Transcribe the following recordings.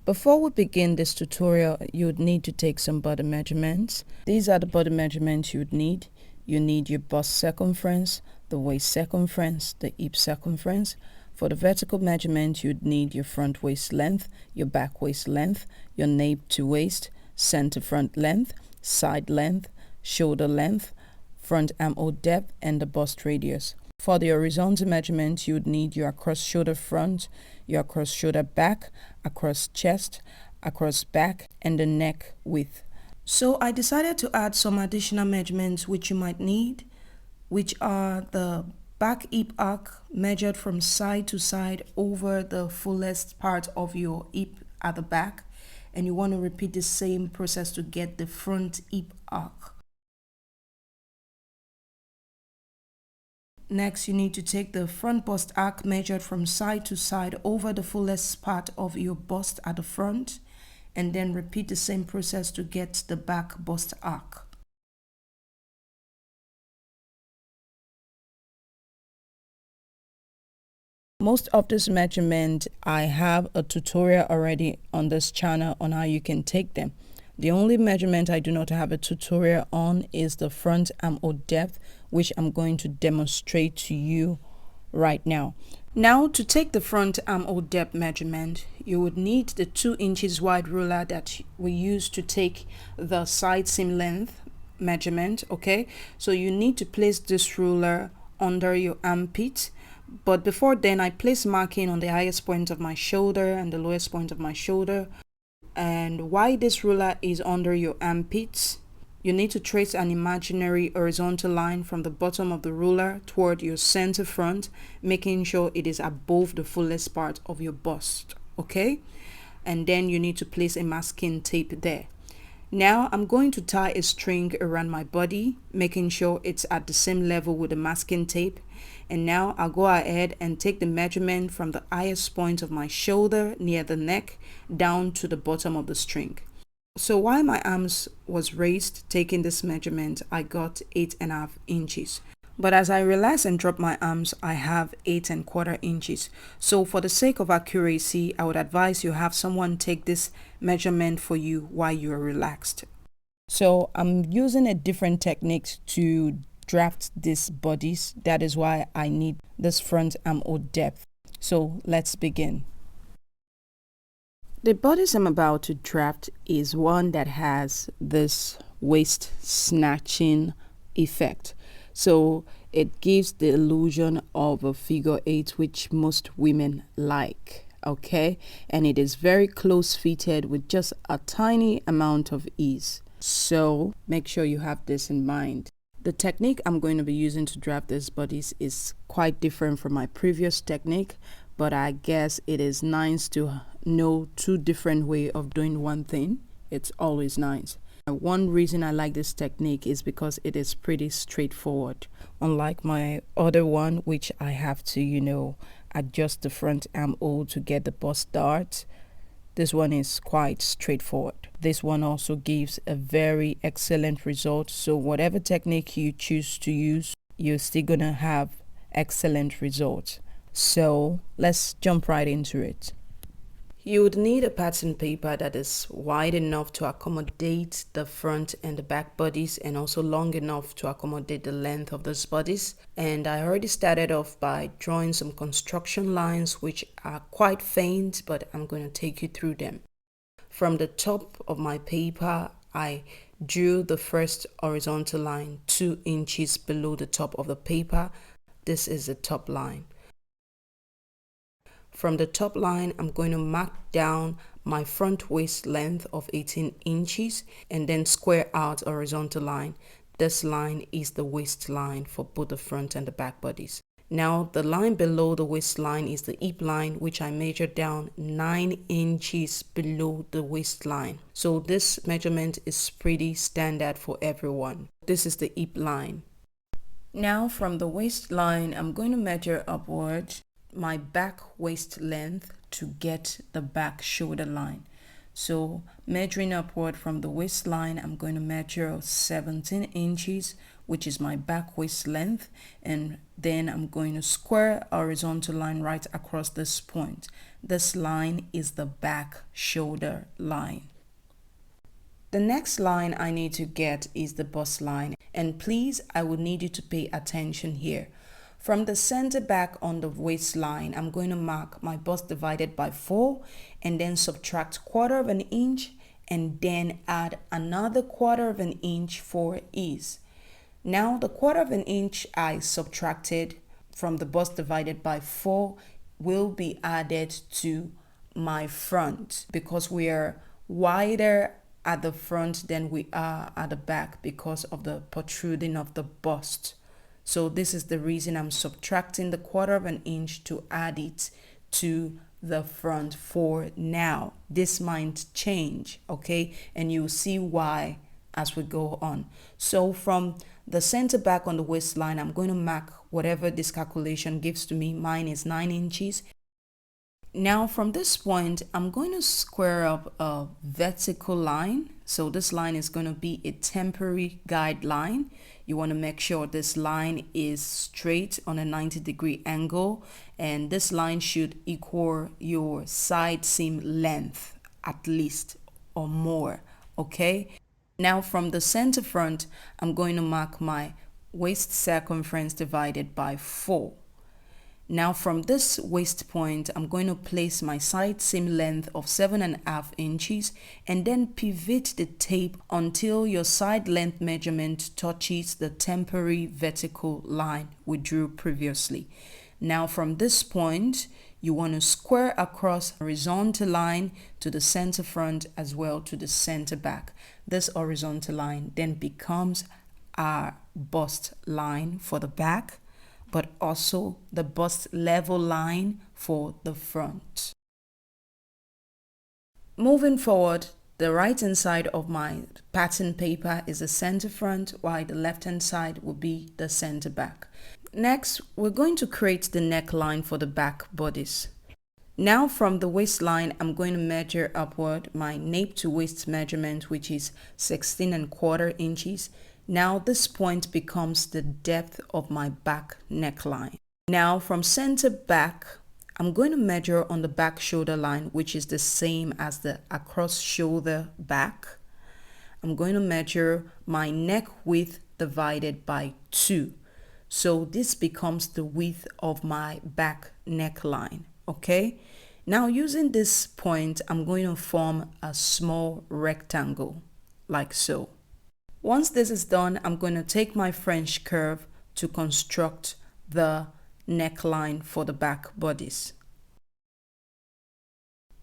Before we begin this tutorial, you would need to take some body measurements. These are the body measurements you would need. You need your bust circumference, the waist circumference, the hip circumference. For the vertical measurement, you'd need your front waist length, your back waist length, your nape to waist, center front length, side length, shoulder length, front armhole depth, and the bust radius. For the horizontal measurement, you would need your across shoulder front, your across shoulder back, across chest, across back, and the neck width. So I decided to add some additional measurements which you might need, which are the back hip arc measured from side to side over the fullest part of your hip at the back, and you want to repeat the same process to get the front hip arc. Next, you need to take the front bust arc measured from side to side over the fullest part of your bust at the front, and then repeat the same process to get the back bust arc. Most of this measurement, I have a tutorial already on this channel on how you can take them. The only measurement I do not have a tutorial on is the front armhole depth, which I'm going to demonstrate to you right now. Now, to take the front armhole depth measurement, you would need the 2 inches wide ruler that we use to take the side seam length measurement. Okay, so you need to place this ruler under your armpit. But before then, I place marking on the highest point of my shoulder and the lowest point of my shoulder. And why this ruler is under your armpits, you need to trace an imaginary horizontal line from the bottom of the ruler toward your center front, making sure it is above the fullest part of your bust. Okay, and then you need to place a masking tape there. Now I'm going to tie a string around my body, making sure it's at the same level with the masking tape. And now I'll go ahead and take the measurement from the highest point of my shoulder near the neck down to the bottom of the string. So while my arms was raised taking this measurement, I got 8.5 inches. But as I relax and drop my arms, I have 8.25 inches. So for the sake of accuracy, I would advise you have someone take this measurement for you while you are relaxed. So I'm using a different technique to draft this bodice. That is why I need this front armhole depth. So let's begin. The bodice I'm about to draft is one that has this waist snatching effect. So it gives the illusion of a figure 8, which most women like. Okay, and it is very close fitted with just a tiny amount of ease. So make sure you have this in mind. The technique I'm going to be using to draft this bodice is quite different from my previous technique, but I guess it is nice to know 2 different ways of doing one thing. It's always nice. One reason I like this technique is because it is pretty straightforward. Unlike my other one, which I have to, adjust the front armhole to get the bust dart. This one is quite straightforward. This one also gives a very excellent result. So whatever technique you choose to use, you're still gonna have excellent results. So let's jump right into it. You would need a pattern paper that is wide enough to accommodate the front and the back bodice, and also long enough to accommodate the length of this bodice. And I already started off by drawing some construction lines which are quite faint, but I'm going to take you through them. From the top of my paper, I drew the first horizontal line 2 inches below the top of the paper. This is the top line. From the top line, I'm going to mark down my front waist length of 18 inches and then square out a horizontal line. This line is the waistline for both the front and the back bodies. Now, the line below the waistline is the hip line, which I measured down 9 inches below the waistline. So this measurement is pretty standard for everyone. This is the hip line. Now, from the waistline, I'm going to measure upwards my back waist length to get the back shoulder line. So measuring upward from the waistline, I'm going to measure 17 inches, which is my back waist length, and then I'm going to square a horizontal line right across this point. This line is the back shoulder line. The next line I need to get is the bust line, and please, I would need you to pay attention here. From the center back on the waistline, I'm going to mark my bust divided by 4 and then subtract 1/4 of an inch and then add another 1/4 of an inch for ease. Now the 1/4 of an inch I subtracted from the bust divided by 4 will be added to my front because we are wider at the front than we are at the back because of the protruding of the bust. So this is the reason I'm subtracting the 1/4 of an inch to add it to the front for now. This might change, okay? And you'll see why as we go on. So from the center back on the waistline, I'm going to mark whatever this calculation gives to me. Mine is 9 inches. Now from this point, I'm going to square up a vertical line. So this line is going to be a temporary guideline. You want to make sure this line is straight on a 90-degree angle, and this line should equal your side seam length at least or more, okay? Now from the center front, I'm going to mark my waist circumference divided by 4. Now from this waist point, I'm going to place my side seam length of 7.5 inches and then pivot the tape until your side length measurement touches the temporary vertical line we drew previously. Now from this point, you want to square across a horizontal line to the center front as well to the center back. This horizontal line then becomes our bust line for the back, but also the bust level line for the front. Moving forward, the right hand side of my pattern paper is the center front, while the left hand side will be the center back. Next, we're going to create the neckline for the back bodice. Now from the waistline, I'm going to measure upward my nape to waist measurement, which is 16.25 inches. Now this point becomes the depth of my back neckline. Now from center back, I'm going to measure on the back shoulder line, which is the same as the across shoulder back. I'm going to measure my neck width divided by 2. So this becomes the width of my back neckline, okay? Now using this point, I'm going to form a small rectangle like so. Once this is done, I'm going to take my French curve to construct the neckline for the back bodice.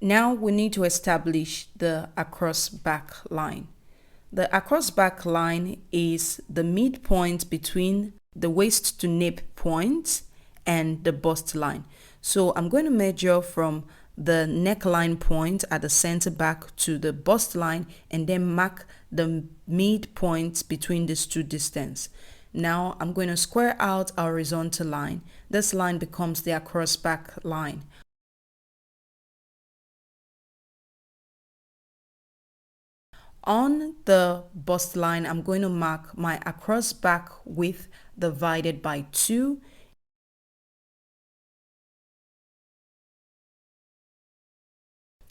Now we need to establish the across back line. The across back line is the midpoint between the waist to nape point and the bust line. So I'm going to measure from the neckline point at the center back to the bust line and then mark the midpoint between these two distance. Now I'm going to square out a horizontal line. This line becomes the across back line. On the bust line, I'm going to mark my across back width divided by 2.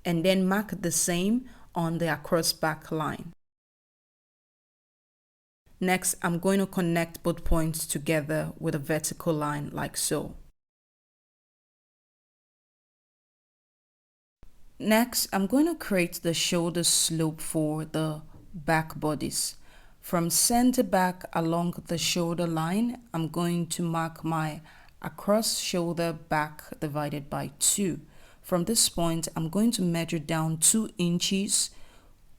And then mark the same on the across back line. Next, I'm going to connect both points together with a vertical line like so. Next, I'm going to create the shoulder slope for the back bodice. From center back along the shoulder line, I'm going to mark my across shoulder back divided by 2. From this point, I'm going to measure down 2 inches,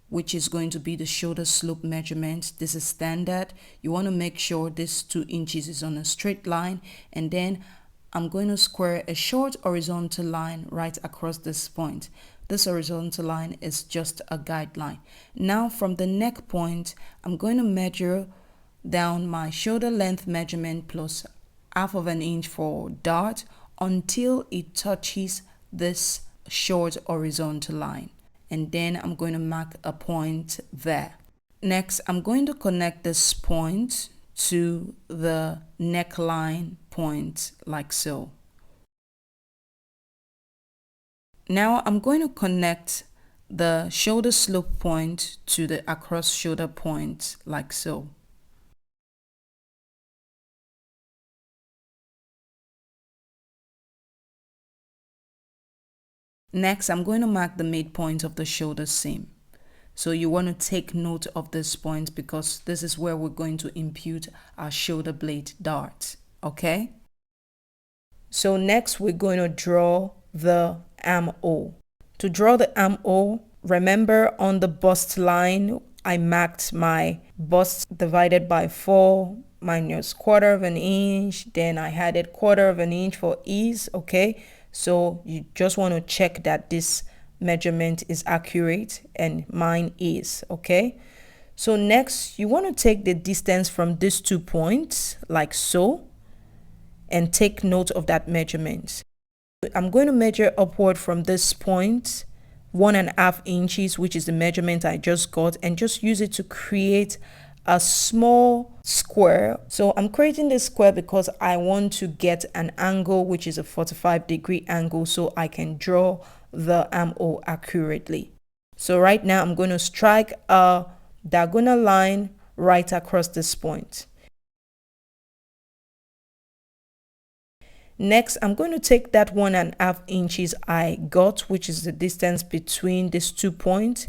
which is going to be the shoulder slope measurement. This is standard. You want to make sure this 2 inches is on a straight line, and then I'm going to square a short horizontal line right across this point. This horizontal line is just a guideline. Now from the neck point, I'm going to measure down my shoulder length measurement plus 1/2 an inch for dart until it touches this short horizontal line. and then I'm going to mark a point there. Next, I'm going to connect this point to the neckline point like so. Now I'm going to connect the shoulder slope point to the across shoulder point like so. Next, I'm going to mark the midpoint of the shoulder seam. So you want to take note of this point because this is where we're going to impute our shoulder blade dart, okay? So next we're going to draw the armhole. To draw the armhole, remember on the bust line, I marked my bust divided by 4 minus 1/4 of an inch. Then I added 1/4 of an inch for ease, okay? So you just want to check that this measurement is accurate, and mine is, okay? So next, you want to take the distance from these 2 points like so and take note of that measurement. I'm going to measure upward from this point 1.5 inches, which is the measurement I just got, and just use it to create a small square. So I'm creating this square because I want to get an angle which is a 45-degree angle so I can draw the armhole accurately. So right now I'm going to strike a diagonal line right across this point. Next, I'm going to take that 1.5 inches I got, which is the distance between these 2 points,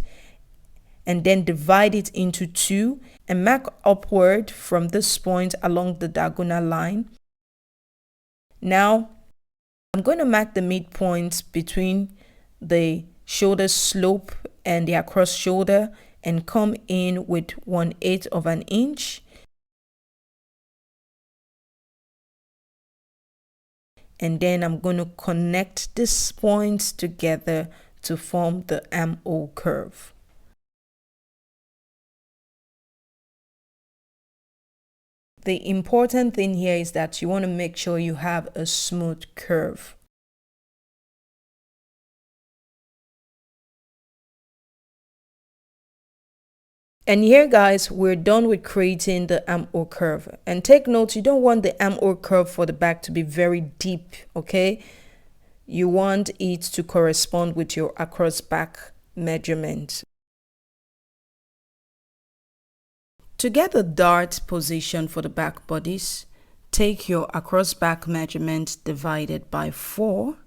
and then divide it into 2 and mark upward from this point along the diagonal line. Now, I'm going to mark the midpoint between the shoulder slope and the across shoulder and come in with 1/8 of an inch. And then I'm going to connect these points together to form the armhole curve. The important thing here is that you want to make sure you have a smooth curve. And here, guys, we're done with creating the armhole curve. And take note, you don't want the armhole curve for the back to be very deep, okay? You want it to correspond with your across back measurement. To get the dart position for the back bodice, take your across back measurement divided by 4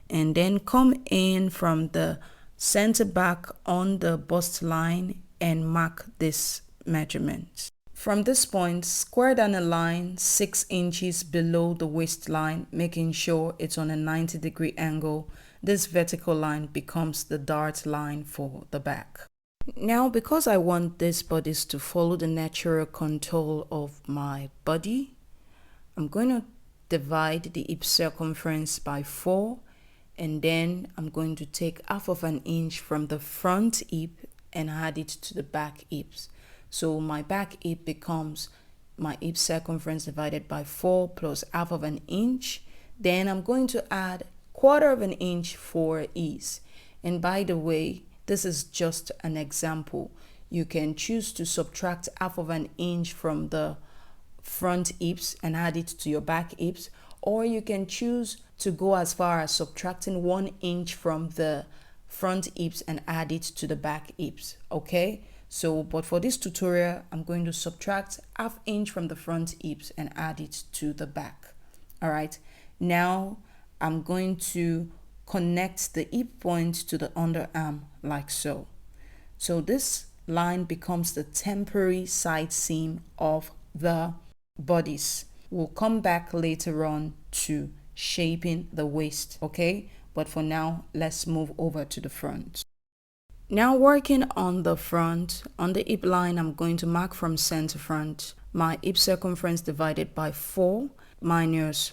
and then come in from the center back on the bust line and mark this measurement. From this point, square down a line 6 inches below the waistline, making sure it's on a 90-degree angle. This vertical line becomes the dart line for the back. Now, because I want this bodice to follow the natural contour of my body, I'm going to divide the hip circumference by 4, and then I'm going to take 1/2 of an inch from the front hip and add it to the back hips. So my back hip becomes my hip circumference divided by 4 plus 1/2 of an inch. Then I'm going to add 1/4 of an inch for ease. And by the way, this is just an example. You can choose to subtract 1/2 of an inch from the front hips and add it to your back hips, or you can choose to go as far as subtracting 1 inch from the front hips and add it to the back hips, okay? So, but for this tutorial, I'm going to subtract 1/2 inch from the front hips and add it to the back. All right, now I'm going to connect the hip point to the underarm like so. So this line becomes the temporary side seam of the bodice. We'll come back later on to shaping the waist, okay? But for now, let's move over to the front. Now working on the front, on the hip line, I'm going to mark from center front my hip circumference divided by 4 minus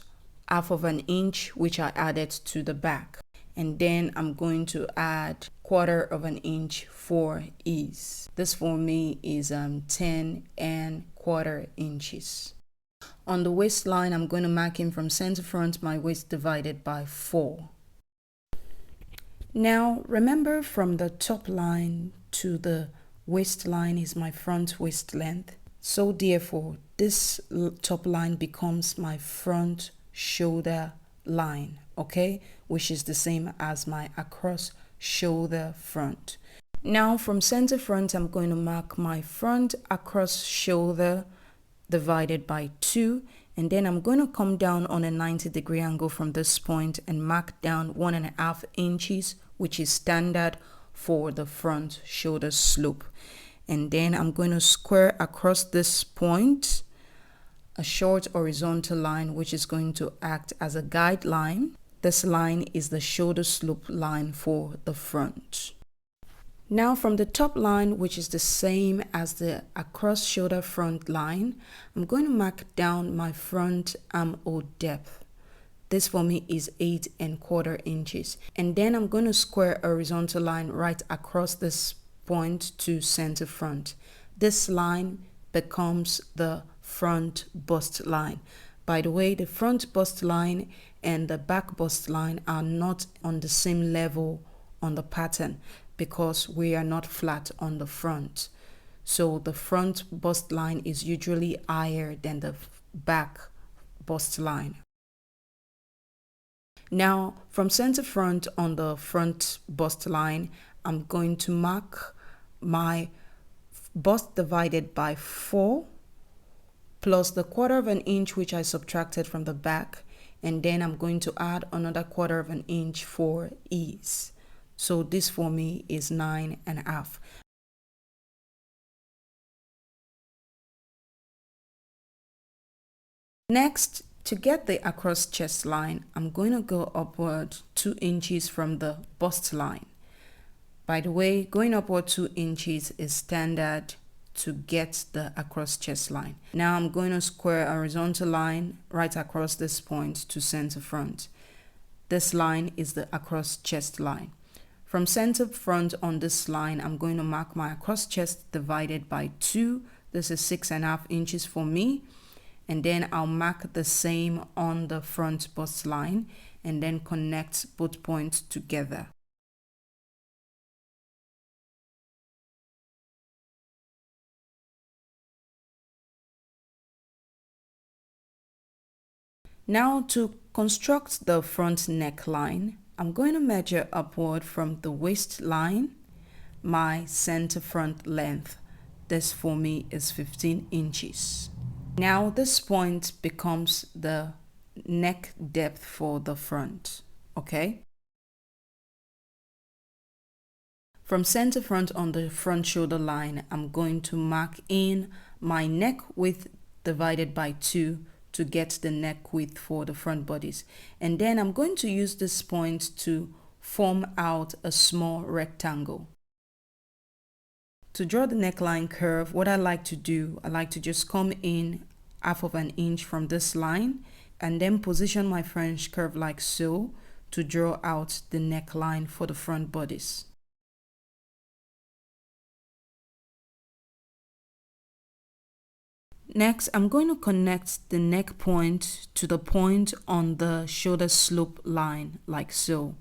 1/2 of an inch, which I added to the back. And then I'm going to add 1/4 of an inch for ease. This for me is 10 1/4 inches. On the waistline, I'm going to mark in from center front my waist divided by 4. Now remember, from the top line to the waistline is my front waist length. So therefore, this top line becomes my front shoulder line, okay, which is the same as my across shoulder front. Now from center front, I'm going to mark my front across shoulder divided by 2, and then I'm going to come down on a 90-degree angle from this point and mark down 1.5 inches, which is standard for the front shoulder slope. And then I'm going to square across this point a short horizontal line, which is going to act as a guideline. This line is the shoulder slope line for the front. Now from the top line, which is the same as the across shoulder front line, I'm going to mark down my front armhole depth. This for me is 8¼ inches. And then I'm going to square a horizontal line right across this point to center front. This line becomes the front bust line. By the way, the front bust line and the back bust line are not on the same level on the pattern, because we are not flat on the front. So the front bust line is usually higher than the back bust line. Now from center front on the front bust line, I'm going to mark my bust divided by 4 plus the 1/4 inch which I subtracted from the back, and then I'm going to add another 1/4 inch for ease. So this for me is 9.5. Next, to get the across chest line, I'm going to go upward 2 inches from the bust line. By the way, going upward 2 inches is standard to get the across chest line. Now I'm going to square a horizontal line right across this point to center front. This line is the across chest line. From center front on this line, I'm going to mark my across chest divided by 2. This is 6.5 inches for me. And then I'll mark the same on the front bust line and then connect both points together. Now to construct the front neckline, I'm going to measure upward from the waistline my center front length. This for me is 15 inches. Now this point becomes the neck depth for the front, okay? From center front on the front shoulder line, I'm going to mark in my neck width divided by 2 to get the neck width for the front bodice. And then I'm going to use this point to form out a small rectangle. To draw the neckline curve, what I like to do, I like to just come in 1/2 inch from this line and then position my French curve like so to draw out the neckline for the front bodice. Next, I'm going to connect the neck point to the point on the shoulder slope line like so.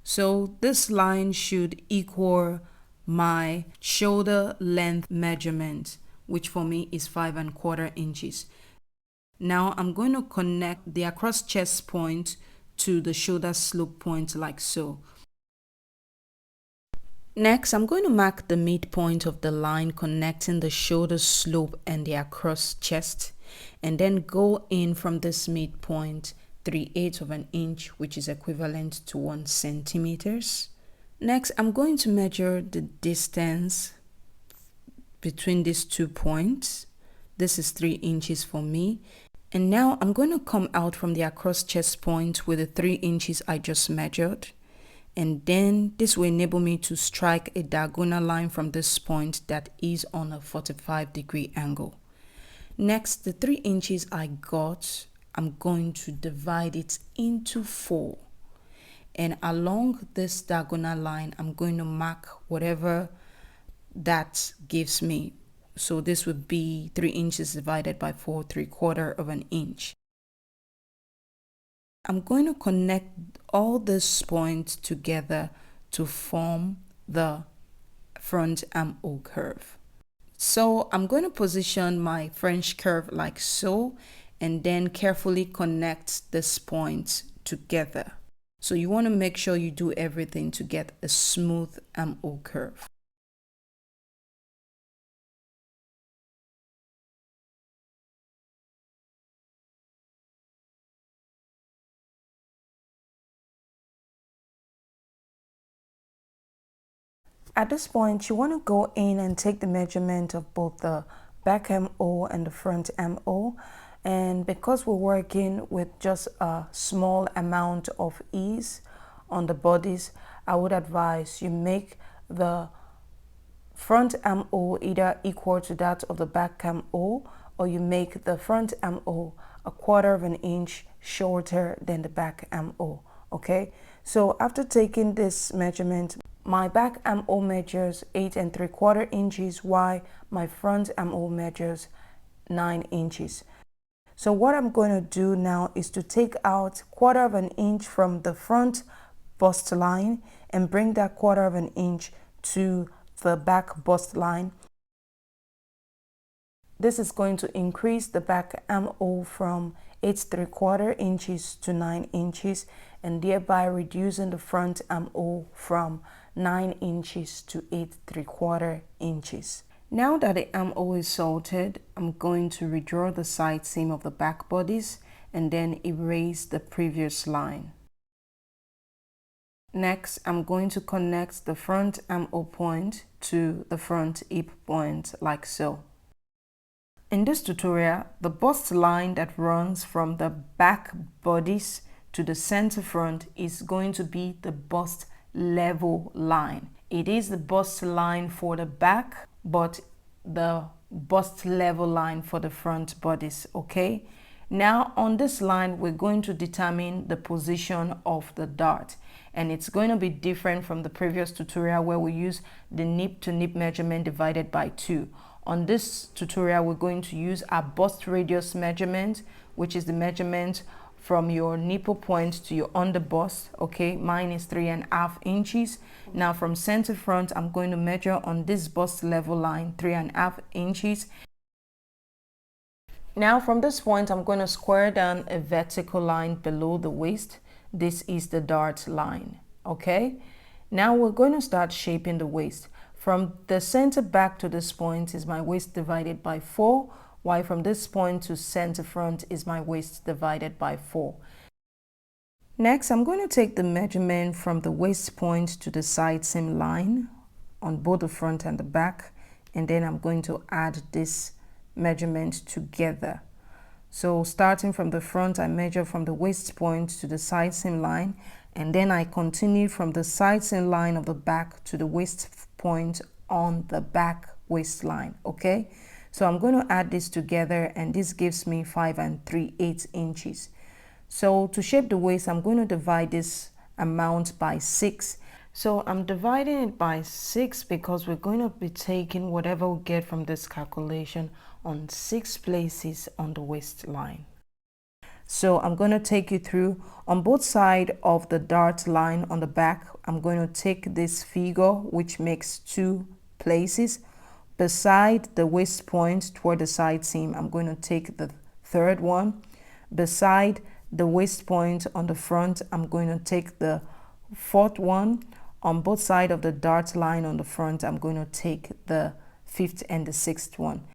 So this line should equal my shoulder length measurement, which for me is 5¼ inches. Now I'm going to connect the across chest point to the shoulder slope point like so. Next, I'm going to mark the midpoint of the line connecting the shoulder slope and the across chest, and then go in from this midpoint 3/8 inch, which is equivalent to 1 centimeters. Next, I'm going to measure the distance between these 2 points. This is 3 inches for me. And now I'm going to come out from the across chest point with the 3 inches I just measured. And then this will enable me to strike a diagonal line from this point that is on a 45-degree angle. Next, the 3 inches I got, I'm going to divide it into 4. And along this diagonal line, I'm going to mark whatever that gives me. So this would be 3 inches divided by 4, 3/4 inch. I'm going to connect all these points together to form the front armhole curve. So I'm going to position my French curve like so, and then carefully connect these points together. So you want to make sure you do everything to get a smooth armhole curve. At this point, you want to go in and take the measurement of both the back armhole and the front armhole. And because we're working with just a small amount of ease on the bodies, I would advise you make the front armhole either equal to that of the back armhole, or you make the front armhole a 1/4 of an inch shorter than the back armhole. Okay, so after taking this measurement, my back armhole measures 8 3/4 inches, while my front armhole measures 9 inches. So what I'm going to do now is to take out 1/4 of an inch from the front bust line and bring that 1/4 of an inch to the back bust line. This is going to increase the back armhole from 8 3/4 inches to 9 inches, and thereby reducing the front armhole from 9 inches to 8 3/4 inches. Now that the armhole is salted, I'm going to redraw the side seam of the back bodice and then erase the previous line. Next, I'm going to connect the front armhole point to the front hip point like so. In this tutorial, the bust line that runs from the back bodice to the center front is going to be the bust level line. It is the bust line for the back, but the bust level line for the front bodice, okay? Now on this line, we're going to determine the position of the dart, and it's going to be different from the previous tutorial where we use the nip to nip measurement divided by 2. On this tutorial, we're going to use our bust radius measurement, which is the measurement from your nipple point to your underbust. Okay, mine is 3.5 inches. Now from center front, I'm going to measure on this bust level line 3.5 inches. Now from this point, I'm going to square down a vertical line below the waist. This is the dart line. Okay, now we're going to start shaping the waist. From the center back to this point is my waist divided by 4, while from this point to center front is my waist divided by 4. Next, I'm going to take the measurement from the waist point to the side seam line on both the front and the back, and then I'm going to add this measurement together. So starting from the front, I measure from the waist point to the side seam line, and then I continue from the side seam line of the back to the waist point on the back waistline. Okay, so I'm going to add this together, and this gives me 5 3/8 inches. So to shape the waist, I'm going to divide this amount by 6. So I'm dividing it by 6 because we're going to be taking whatever we get from this calculation on 6 places on the waistline. So I'm going to take you through on both sides of the dart line on the back. I'm going to take this figure, which makes 2 places. Beside the waist point toward the side seam, I'm going to take the 3rd one. Beside the waist point on the front, I'm going to take the 4th one. On both sides of the dart line on the front, I'm going to take the 5th and the 6th one.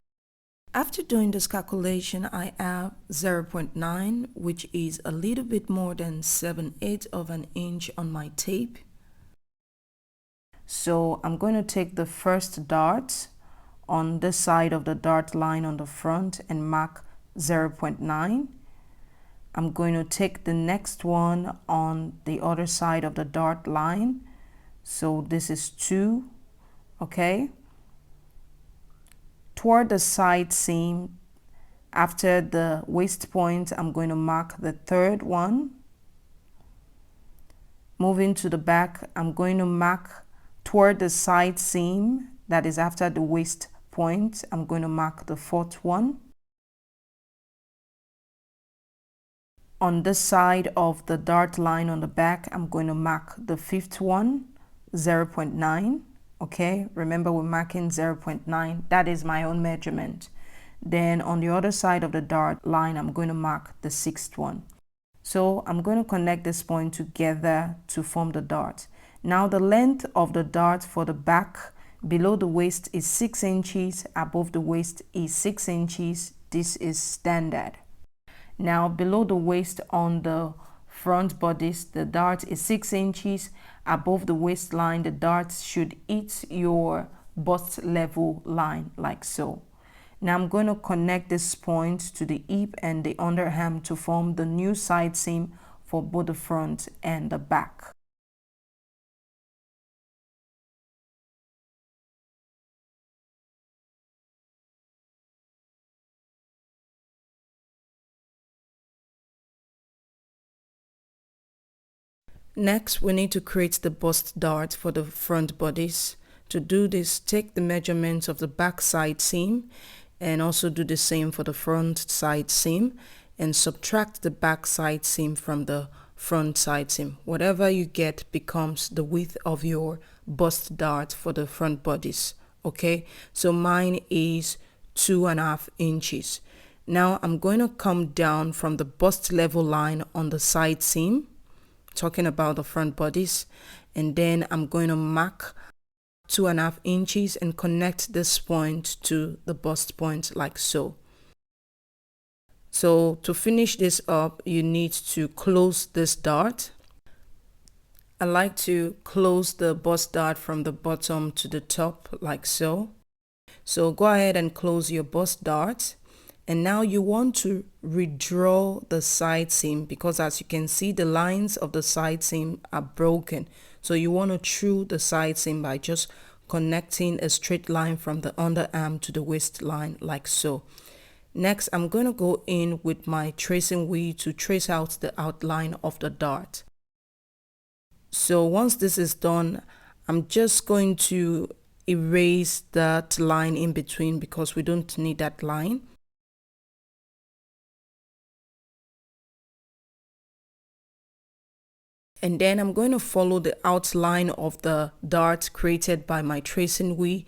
After doing this calculation, I have 0.9, which is a little bit more than 7/8 of an inch on my tape. So I'm going to take the first dart on this side of the dart line on the front and mark 0.9. I'm going to take the next one on the other side of the dart line. So this is 2, okay? Toward the side seam, after the waist point, I'm going to mark the 3rd one. Moving to the back, I'm going to mark toward the side seam, that is after the waist point, I'm going to mark the 4th one. On this side of the dart line on the back, I'm going to mark the fifth one, 0.9. Okay, remember we're marking 0.9. That is my own measurement. Then on the other side of the dart line, I'm going to mark the sixth one. So I'm going to connect this point together to form the dart. Now the length of the dart for the back below the waist is 6 inches, above the waist is 6 inches. This is standard. Now below the waist on the front bodice, the dart is 6 inches. Above the waistline, the dart should hit your bust level line like so. Now I'm going to connect this point to the hip and the underarm to form the new side seam for both the front and the back. Next, we need to create the bust dart for the front bodice. To do this, take the measurements of the back side seam and also do the same for the front side seam and subtract the back side seam from the front side seam. Whatever you get becomes the width of your bust dart for the front bodice. Okay, so mine is 2.5 inches. Now I'm going to come down from the bust level line on the side seam, talking about the front bodice, and then I'm going to mark 2.5 inches and connect this point to the bust point like so. So to finish this up, you need to close this dart. I like to close the bust dart from the bottom to the top like so. So go ahead and close your bust dart. And now you want to redraw the side seam, because as you can see, the lines of the side seam are broken. So you want to true the side seam by just connecting a straight line from the underarm to the waistline like so. Next, I'm going to go in with my tracing wheel to trace out the outline of the dart. So once this is done, I'm just going to erase that line in between because we don't need that line. And then I'm going to follow the outline of the dart created by my tracing wheel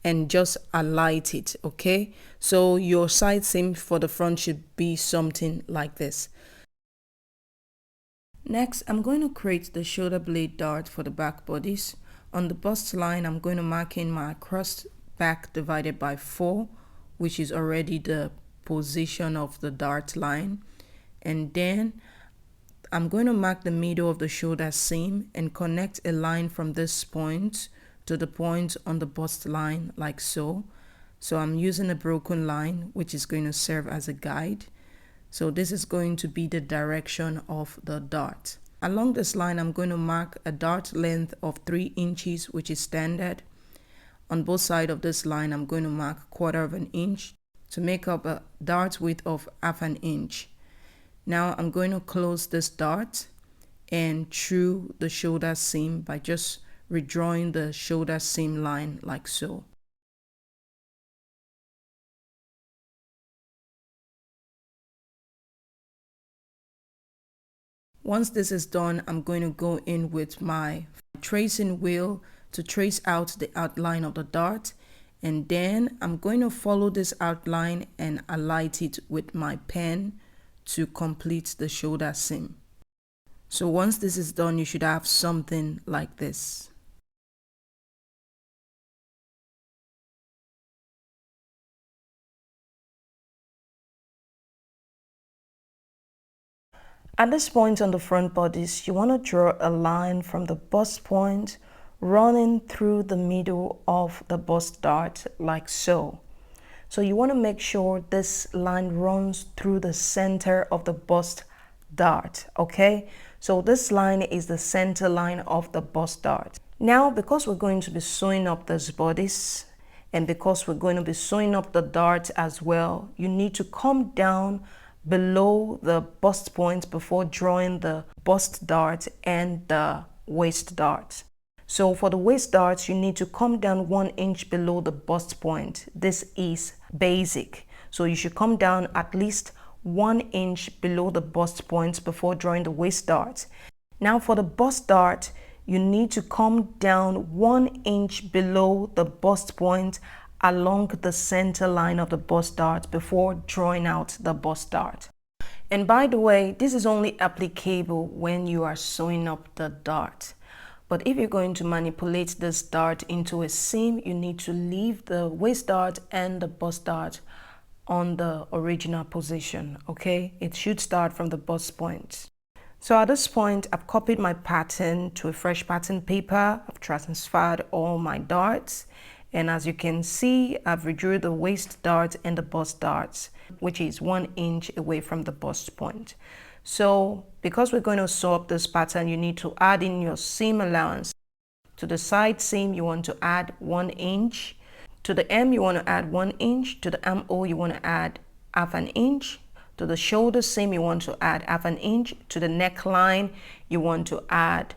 and just alight it, okay? So your side seam for the front should be something like this. Next, I'm going to create the shoulder blade dart for the back bodice. On the bust line, I'm going to mark in my cross back divided by 4, which is already the position of the dart line. And then I'm going to mark the middle of the shoulder seam and connect a line from this point to the point on the bust line like so. So I'm using a broken line, which is going to serve as a guide. So this is going to be the direction of the dart. Along this line, I'm going to mark a dart length of 3 inches, which is standard. On both sides of this line, I'm going to mark 1/4 inch to make up a dart width of 1/2 inch. Now I'm going to close this dart and true the shoulder seam by just redrawing the shoulder seam line like so. Once this is done, I'm going to go in with my tracing wheel to trace out the outline of the dart, and then I'm going to follow this outline and alight it with my pen to complete the shoulder seam. So once this is done, you should have something like this. At this point on the front bodice, you want to draw a line from the bust point running through the middle of the bust dart like so. So you want to make sure this line runs through the center of the bust dart, okay? So this line is the center line of the bust dart. Now, because we're going to be sewing up this bodice and because we're going to be sewing up the dart as well, you need to come down below the bust point before drawing the bust dart and the waist dart. So for the waist darts, you need to come down 1 inch below the bust point. This is basic. So you should come down at least 1 inch below the bust point before drawing the waist dart. Now for the bust dart, you need to come down 1 inch below the bust point along the center line of the bust dart before drawing out the bust dart. And by the way, this is only applicable when you are sewing up the dart. But if you're going to manipulate this dart into a seam, you need to leave the waist dart and the bust dart on the original position, okay? It should start from the bust point. So at this point, I've copied my pattern to a fresh pattern paper. I've transferred all my darts. And as you can see, I've redrew the waist dart and the bust darts, which is 1 inch away from the bust point. So because we're going to sew up this pattern, you need to add in your seam allowance. To the side seam, you want to add 1 inch. To the hem, you want to add 1 inch. To the armhole, you want to add half an inch. To the shoulder seam, you want to add half an inch. To the neckline, you want to add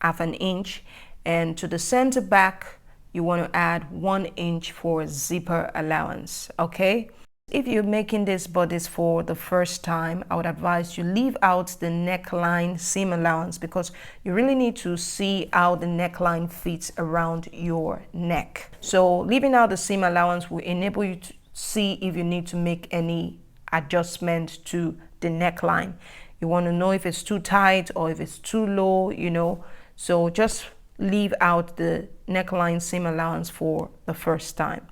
half an inch. And to the center back, you want to add 1 inch for zipper allowance, okay? If you're making this bodice for the first time, I would advise you leave out the neckline seam allowance because you really need to see how the neckline fits around your neck. So leaving out the seam allowance will enable you to see if you need to make any adjustment to the neckline. You want to know if it's too tight or if it's too low, you know. So just leave out the neckline seam allowance for the first time.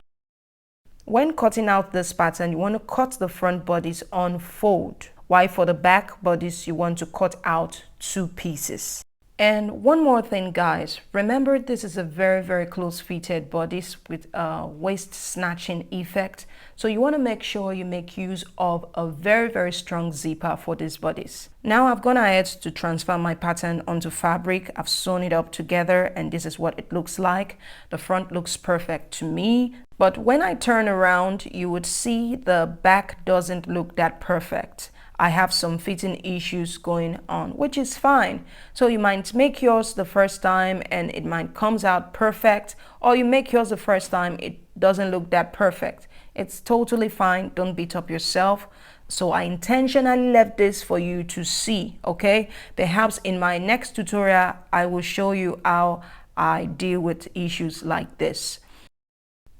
When cutting out this pattern, you want to cut the front bodice on fold, while for the back bodice, you want to cut out 2 pieces. And one more thing, guys, remember this is a very close fitted bodice with a waist snatching effect. So you want to make sure you make use of a very strong zipper for this bodice. Now I've gone ahead to transfer my pattern onto fabric. I've sewn it up together and this is what it looks like. The front looks perfect to me. But when I turn around, you would see the back doesn't look that perfect. I have some fitting issues going on, which is fine. So you might make yours the first time and it might comes out perfect, or you make yours the first time, it doesn't look that perfect. It's totally fine. Don't beat up yourself. So I intentionally left this for you to see, okay? Perhaps in my next tutorial, I will show you how I deal with issues like this.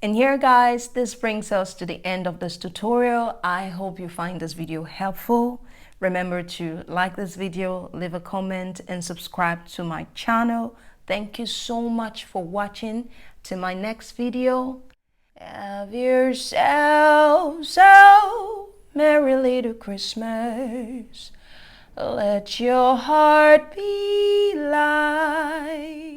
And here, guys, this brings us to the end of this tutorial. I hope you find this video helpful. Remember to like this video, leave a comment, and subscribe to my channel. Thank you so much for watching. Till my next video, have yourself so merry little Christmas. Let your heart be light.